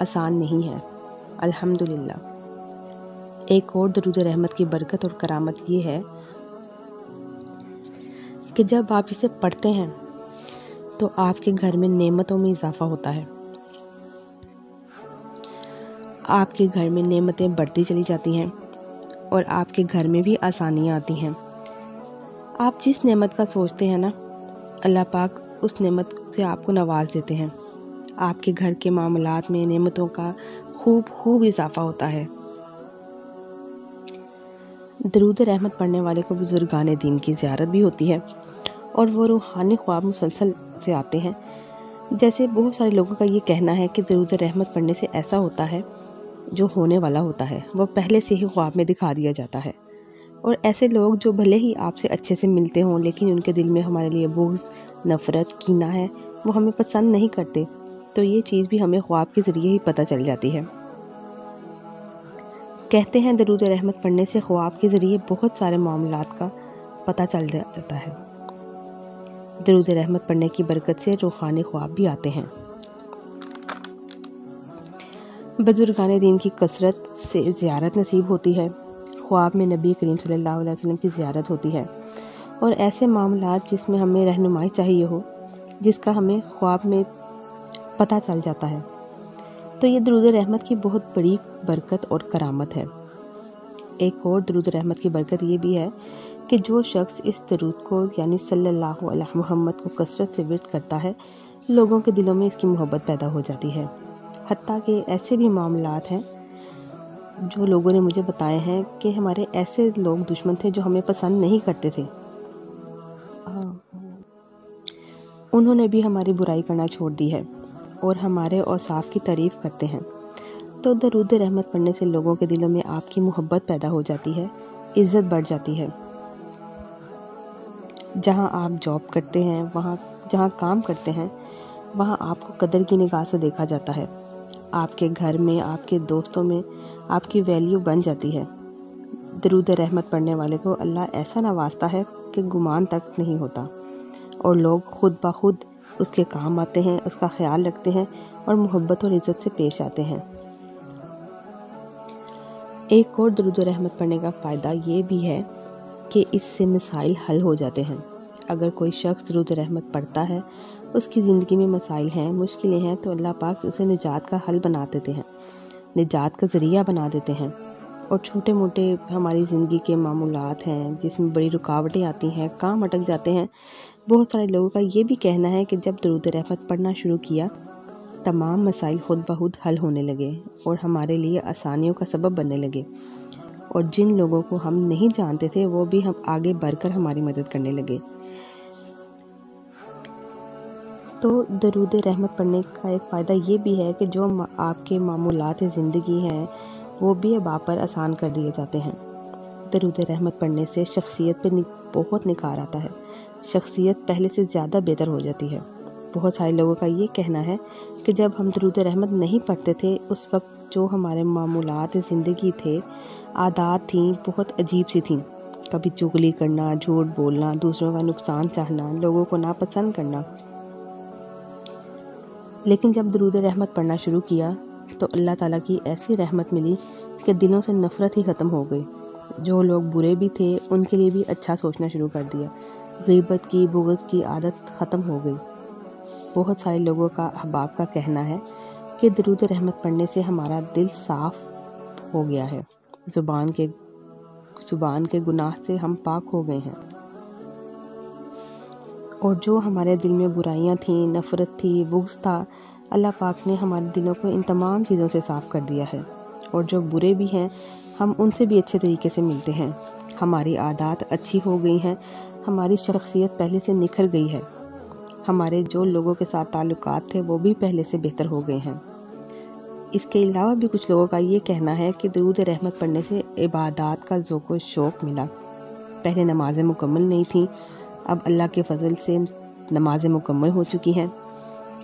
آسان نہیں ہے، الحمدللہ۔ ایک اور درود رحمت کی برکت اور کرامت یہ ہے کہ جب آپ اسے پڑھتے ہیں تو آپ کے گھر میں نعمتوں میں اضافہ ہوتا ہے، آپ کے گھر میں نعمتیں بڑھتی چلی جاتی ہیں اور آپ کے گھر میں بھی آسانیاں آتی ہیں۔ آپ جس نعمت کا سوچتے ہیں نا، اللہ پاک اس نعمت سے آپ کو نواز دیتے ہیں۔ آپ کے گھر کے معاملات میں نعمتوں کا خوب اضافہ ہوتا ہے۔ درود رحمت پڑھنے والے کو بزرگان دین کی زیارت بھی ہوتی ہے اور وہ روحانی خواب مسلسل سے آتے ہیں۔ جیسے بہت سارے لوگوں کا یہ کہنا ہے کہ درود رحمت پڑھنے سے ایسا ہوتا ہے جو ہونے والا ہوتا ہے وہ پہلے سے ہی خواب میں دکھا دیا جاتا ہے، اور ایسے لوگ جو بھلے ہی آپ سے اچھے سے ملتے ہوں لیکن ان کے دل میں ہمارے لیے بغض، نفرت، کینہ ہے، وہ ہمیں پسند نہیں کرتے، تو یہ چیز بھی ہمیں خواب کے ذریعے ہی پتہ چل جاتی ہے۔ کہتے ہیں درود رحمت پڑھنے سے خواب کے ذریعے بہت سارے معاملات کا پتہ چل جاتا ہے۔ درود رحمت پڑھنے کی برکت سے روحانی خواب بھی آتے ہیں۔ بزرگان دین کی کثرت سے زیارت نصیب ہوتی ہے، خواب میں نبی کریم صلی اللہ علیہ وسلم کی زیارت ہوتی ہے، اور ایسے معاملات جس میں ہمیں رہنمائی چاہیے ہو، جس کا ہمیں خواب میں پتہ چل جاتا ہے، تو یہ درود رحمت کی بہت بڑی برکت اور کرامت ہے۔ ایک اور درود رحمت کی برکت یہ بھی ہے کہ جو شخص اس درود کو یعنی صلی اللہ علیہ محمد کو کثرت سے ورد کرتا ہے، لوگوں کے دلوں میں اس کی محبت پیدا ہو جاتی ہے۔ حتیٰ کہ ایسے بھی معاملات ہیں جو لوگوں نے مجھے بتائے ہیں کہ ہمارے ایسے لوگ دشمن تھے جو ہمیں پسند نہیں کرتے تھے، انہوں نے بھی ہماری برائی کرنا چھوڑ دی ہے اور ہمارے اوصاف کی تعریف کرتے ہیں۔ تو درود رحمت پڑھنے سے لوگوں کے دلوں میں آپ کی محبت پیدا ہو جاتی ہے، عزت بڑھ جاتی ہے۔ جہاں آپ جاب کرتے ہیں، جہاں کام کرتے ہیں، وہاں آپ کو قدر کی نگاہ سے دیکھا جاتا ہے۔ آپ کے گھر میں، آپ کے دوستوں میں آپ کی ویلیو بن جاتی ہے۔ درود رحمت پڑھنے والے کو اللہ ایسا نوازتا ہے کہ گمان تک نہیں ہوتا، اور لوگ خود بخود اس کے کام آتے ہیں، اس کا خیال رکھتے ہیں اور محبت اور عزت سے پیش آتے ہیں۔ ایک اور درود رحمت پڑھنے کا فائدہ یہ بھی ہے کہ اس سے مسائل حل ہو جاتے ہیں۔ اگر کوئی شخص درود رحمت پڑھتا ہے، اس کی زندگی میں مسائل ہیں، مشکلیں ہیں، تو اللہ پاک اسے نجات کا حل بنا دیتے ہیں، نجات کا ذریعہ بنا دیتے ہیں۔ اور چھوٹے موٹے ہماری زندگی کے معاملات ہیں جس میں بڑی رکاوٹیں آتی ہیں، کام اٹک جاتے ہیں، بہت سارے لوگوں کا یہ بھی کہنا ہے کہ جب درود رحمت پڑھنا شروع کیا، تمام مسائل خود بخود حل ہونے لگے اور ہمارے لیے آسانیوں کا سبب بننے لگے، اور جن لوگوں کو ہم نہیں جانتے تھے وہ بھی ہم آگے بڑھ کر ہماری مدد کرنے لگے۔ تو درود رحمت پڑھنے کا ایک فائدہ یہ بھی ہے کہ جو آپ کے معمولات زندگی ہیں وہ بھی اب آپ پر آسان کر دیے جاتے ہیں۔ درود رحمت پڑھنے سے شخصیت پہ بہت نکھار آتا ہے، شخصیت پہلے سے زیادہ بہتر ہو جاتی ہے۔ بہت سارے لوگوں کا یہ کہنا ہے کہ جب ہم درود رحمت نہیں پڑھتے تھے، اس وقت جو ہمارے معمولات زندگی تھے، عادات تھیں، بہت عجیب سی تھیں۔ کبھی چغلی کرنا، جھوٹ بولنا، دوسروں کا نقصان چاہنا، لوگوں کو ناپسند کرنا۔ لیکن جب درود رحمت پڑھنا شروع کیا تو اللہ تعالیٰ کی ایسی رحمت ملی کہ دلوں سے نفرت ہی ختم ہو گئی۔ جو لوگ برے بھی تھے ان کے لیے بھی اچھا سوچنا شروع کر دیا، غیبت کی، بغض کی عادت ختم ہو گئی۔ بہت سارے لوگوں کا، احباب کا کہنا ہے کہ درود رحمت پڑھنے سے ہمارا دل صاف ہو گیا ہے، زبان کے گناہ سے ہم پاک ہو گئے ہیں، اور جو ہمارے دل میں برائیاں تھیں، نفرت تھی، بغض تھا، اللہ پاک نے ہمارے دلوں کو ان تمام چیزوں سے صاف کر دیا ہے، اور جو برے بھی ہیں ہم ان سے بھی اچھے طریقے سے ملتے ہیں، ہماری عادات اچھی ہو گئی ہیں، ہماری شخصیت پہلے سے نکھر گئی ہے، ہمارے جو لوگوں کے ساتھ تعلقات تھے وہ بھی پہلے سے بہتر ہو گئے ہیں۔ اس کے علاوہ بھی کچھ لوگوں کا یہ کہنا ہے کہ درود رحمت پڑھنے سے عبادات کا ذوق و شوق ملا۔ پہلے نمازیں مکمل نہیں تھیں، اب اللہ کے فضل سے نمازیں مکمل ہو چکی ہیں۔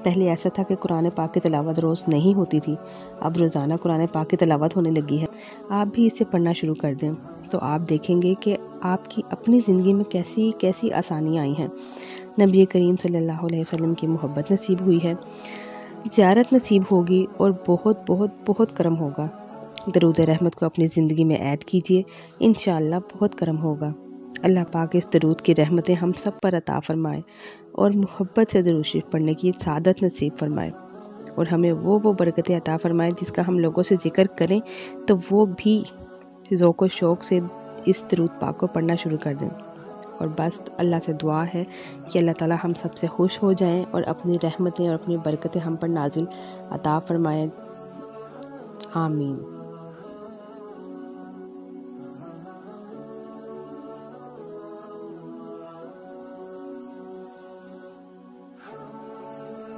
پہلے ایسا تھا کہ قرآن پاک کی تلاوت روز نہیں ہوتی تھی، اب روزانہ قرآن پاک کی تلاوت ہونے لگی ہے۔ آپ بھی اسے پڑھنا شروع کر دیں تو آپ دیکھیں گے کہ آپ کی اپنی زندگی میں کیسی کیسی آسانیاں آئی ہیں۔ نبی کریم صلی اللہ علیہ وسلم کی محبت نصیب ہوئی ہے، زیارت نصیب ہوگی اور بہت بہت بہت کرم ہوگا۔ درود رحمت کو اپنی زندگی میں ایڈ کیجئے، انشاءاللہ بہت کرم ہوگا۔ اللہ پاک اس درود کی رحمتیں ہم سب پر عطا فرمائے اور محبت سے درود شریف پڑھنے کی سعادت نصیب فرمائے، اور ہمیں وہ برکتیں عطا فرمائے جس کا ہم لوگوں سے ذکر کریں تو وہ بھی ذوق و شوق سے اس درود پاک کو پڑھنا شروع کر دیں۔ اور بس اللہ سے دعا ہے کہ اللہ تعالی ہم سب سے خوش ہو جائیں اور اپنی رحمتیں اور اپنی برکتیں ہم پر نازل عطا فرمائیں۔ آمین۔